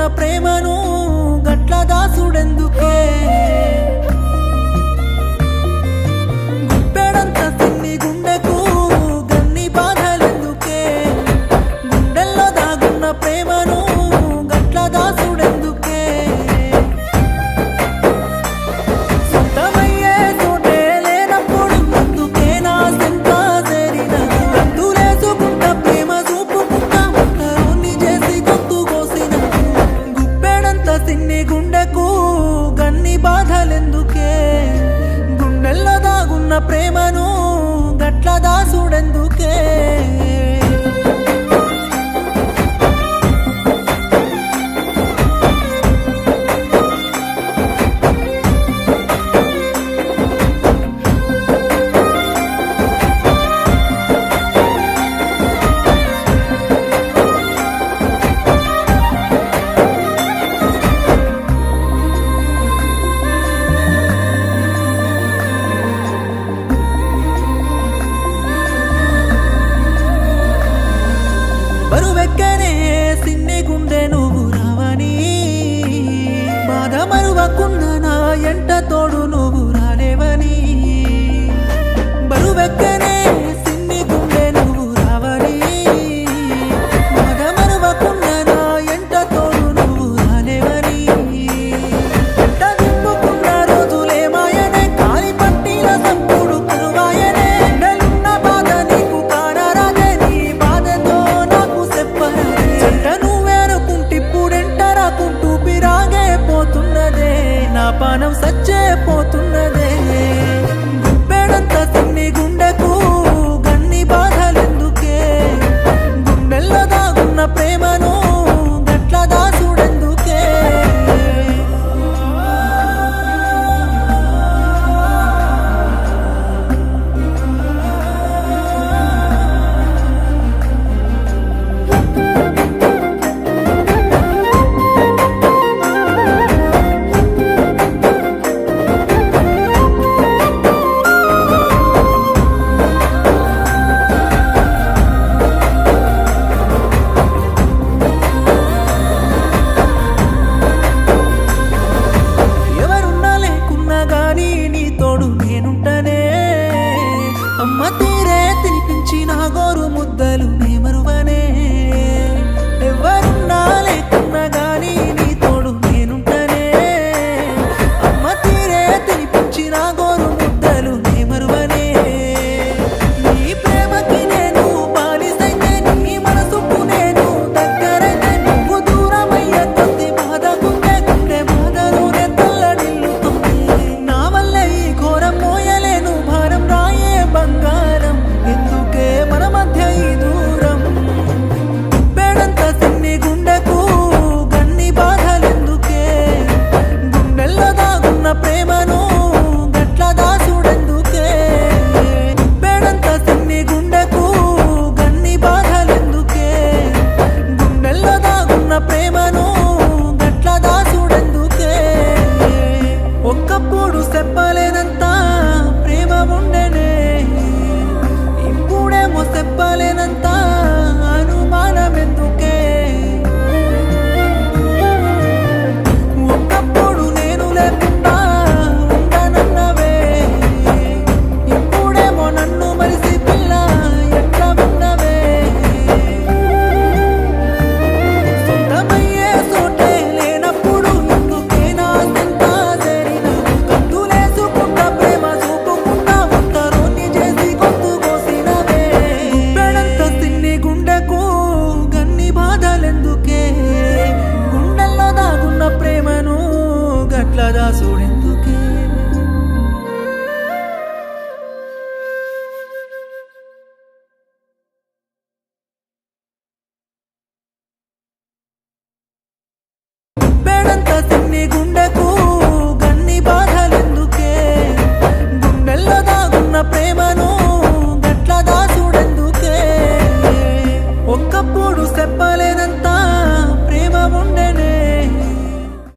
ప్రేమను గట్ల దాసుడెందుకే గుప్పెడంత సిన్ని గుండెకు గన్ని బాధలెందుకే గుండెల్లో దాగున్న ప్రేమను గట్ల దాసుడెందుకే సొంతమయ్యే చోటే లేనప్పుడు అందుకే నా సెంత చేరినదు గంతులేసుకుంటా ప్రేమ చూపుకుంటా ఒంటరోని చేసి గొంతు కోసినదు గుప్పెడంత సిన్ని గుండెకు గన్ని బాధలెందుకే గుండెల్లో దాగున్న ప్రేమను గట్ల దాసుడెందుకే బరువెక్కనే సిన్ని గుండె నువ్వు రావని బాధ మరువకున్న నా ఎంట తోడు నువ్వు రాలేవని బరువెక్కనే సిన్ని గుండె నువ్వు రావని బాధ మరువకున్న నా ఎంట తోడు నువ్వు రాలేవని ఎంట నింపుకున్న రోజులే మాయనే కాలి పట్టిన సంపుడు కరువాయనే ఎండలున్న బాధ నీకు కానరాదే నీ బాధతో నాకు చెప్పరాదే చెంట నువ్వేనుకుంటిప్పుడెంట రాకుంటూ పిరాగే పోతున్నదే నా పానం సచ్చే పోతున్నదే గుప్పెడంత సిన్ని గుండెకు గన్ని బాధలెందుకే గుండెల్లో దాగున్న ప్రేమను గట్ల దాసుడెందుకే ఎవరున్నా లేకున్నా గానీ నీ తోడు నేనుంటనే అమ్మ తీరే తినిపించి నా గోరు ముద్దలు నే మరువనే ఎవరున్నా లేకున్నా గానీ నీ తోడు నేనుంటనే అమ్మ తీరే తినిపించి నా గోరు ముద్దలు నే మరువనే నీ ప్రేమకి నేను బానిసైతే నీ మనసుకు నేను దగ్గరైతే నువ్వు దూరమయ్యే కొద్ది బాధకుంటే గుండె బాధలోనే తల్లడిల్లుతుంది నా వల్ల ఈ ఘోరం మోయలేను భారం రాయే బంగారం ఎందుకే మన మధ్య ఈ దూరం గుప్పెడంత సిన్ని గుండెకు గన్ని బాధలెందుకే గుండెల్లో దాగున్న ప్రేమను గట్ల దాసుడెందుకే గుప్పెడంత సిన్ని గుండెకు గన్ని బాధలెందుకే గుండెల్లో దాగున్న ప్రేమను గట్ల దాసుడెందుకే ఒక్కప్పుడు చెప్పలేనంత ప్రేమ ఉండెనే ఇప్పుడేమో చెప్పలేనంత అనుమానమెందుకే ఒకప్పుడు నేను లేకుండా ఉండనన్నవే ఇప్పుడేమో నన్ను మరిసి పిల్ల ఎట్లా ఉన్నవే సొంతమయ్యే చోటే లేనప్పుడు ఎందుకే నా సెంత చేరినవు గంతులేసుకుంటా ప్రేమ చూపుకుంటా ఒంటరోని చేసి గొంతు కోసినవే గుప్పెడంత సిన్ని గుండెకు గన్ని బాధలెందుకే గుండెల్లో దాగున్న ప్రేమను గట్ల దాసుడెందుకే గుప్పెడంత సిన్ని గుండెకు